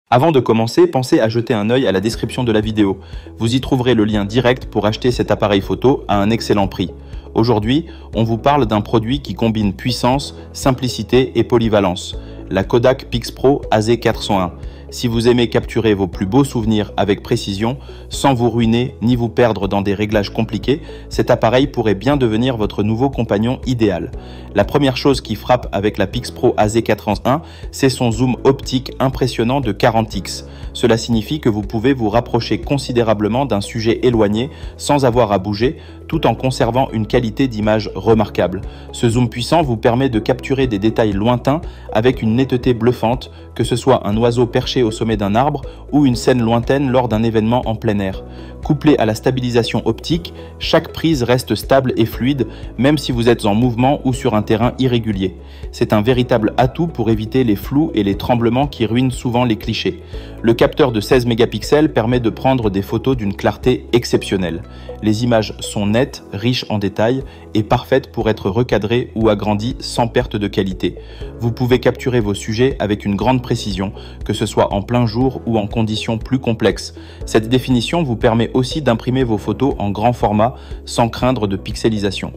Avant de commencer, pensez à jeter un œil à la description de la vidéo. Vous y trouverez le lien direct pour acheter cet appareil photo à un excellent prix. Aujourd'hui, on vous parle d'un produit qui combine puissance, simplicité et polyvalence, la Kodak PixPro AZ401. Si vous aimez capturer vos plus beaux souvenirs avec précision, sans vous ruiner ni vous perdre dans des réglages compliqués, cet appareil pourrait bien devenir votre nouveau compagnon idéal. La première chose qui frappe avec la PixPro AZ401, c'est son zoom optique impressionnant de 40x. Cela signifie que vous pouvez vous rapprocher considérablement d'un sujet éloigné sans avoir à bouger, tout en conservant une qualité d'image remarquable. Ce zoom puissant vous permet de capturer des détails lointains avec une netteté bluffante, que ce soit un oiseau perché au sommet d'un arbre ou une scène lointaine lors d'un événement en plein air. Couplé à la stabilisation optique, chaque prise reste stable et fluide, même si vous êtes en mouvement ou sur un terrain irrégulier. C'est un véritable atout pour éviter les flous et les tremblements qui ruinent souvent les clichés. Le capteur de 16 mégapixels permet de prendre des photos d'une clarté exceptionnelle. Les images sont nettes, riches en détails et parfaites pour être recadrées ou agrandies sans perte de qualité. Vous pouvez capturer vos sujets avec une grande précision, que ce soit en plein jour ou en conditions plus complexes. Cette définition vous permet aussi d'imprimer vos photos en grand format sans craindre de pixelisation.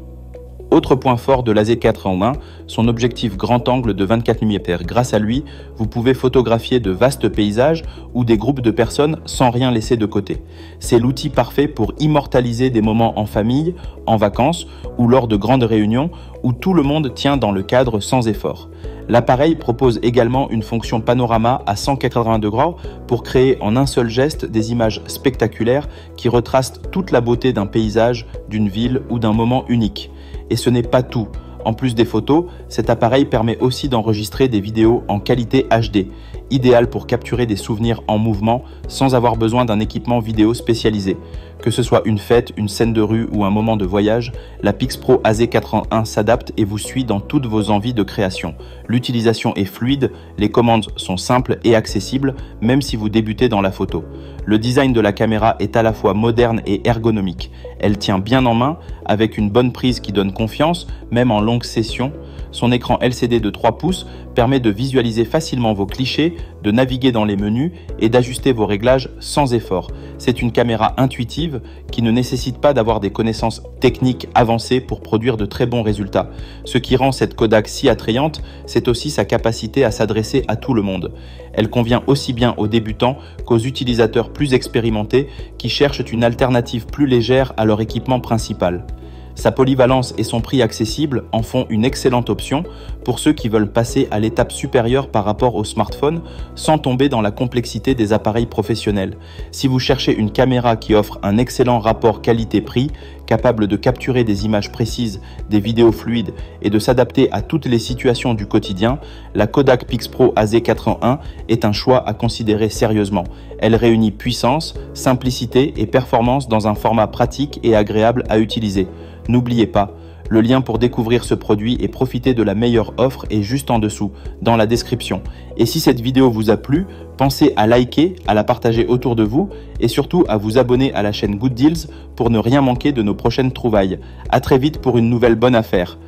Autre point fort de l'AZ401, son objectif grand angle de 24 mm. Grâce à lui, vous pouvez photographier de vastes paysages ou des groupes de personnes sans rien laisser de côté. C'est l'outil parfait pour immortaliser des moments en famille, en vacances ou lors de grandes réunions où tout le monde tient dans le cadre sans effort. L'appareil propose également une fonction panorama à 180 degrés pour créer en un seul geste des images spectaculaires qui retracent toute la beauté d'un paysage, d'une ville ou d'un moment unique. Et ce n'est pas tout. En plus des photos, cet appareil permet aussi d'enregistrer des vidéos en qualité HD, idéal pour capturer des souvenirs en mouvement sans avoir besoin d'un équipement vidéo spécialisé. Que ce soit une fête, une scène de rue ou un moment de voyage, la PixPro AZ401 s'adapte et vous suit dans toutes vos envies de création. L'utilisation est fluide, les commandes sont simples et accessibles, même si vous débutez dans la photo. Le design de la caméra est à la fois moderne et ergonomique. Elle tient bien en main, avec une bonne prise qui donne confiance, même en longue session. Son écran LCD de 3 pouces permet de visualiser facilement vos clichés, de naviguer dans les menus et d'ajuster vos réglages sans effort. C'est une caméra intuitive qui ne nécessite pas d'avoir des connaissances techniques avancées pour produire de très bons résultats. Ce qui rend cette Kodak si attrayante, c'est aussi sa capacité à s'adresser à tout le monde. Elle convient aussi bien aux débutants qu'aux utilisateurs plus expérimentés qui cherchent une alternative plus légère à leur équipement principal. Sa polyvalence et son prix accessible en font une excellente option pour ceux qui veulent passer à l'étape supérieure par rapport au smartphone sans tomber dans la complexité des appareils professionnels. Si vous cherchez une caméra qui offre un excellent rapport qualité-prix, capable de capturer des images précises, des vidéos fluides et de s'adapter à toutes les situations du quotidien, la Kodak PixPro AZ401 est un choix à considérer sérieusement. Elle réunit puissance, simplicité et performance dans un format pratique et agréable à utiliser. N'oubliez pas, le lien pour découvrir ce produit et profiter de la meilleure offre est juste en dessous, dans la description. Et si cette vidéo vous a plu, pensez à liker, à la partager autour de vous et surtout à vous abonner à la chaîne Good Deals pour ne rien manquer de nos prochaines trouvailles. À très vite pour une nouvelle bonne affaire.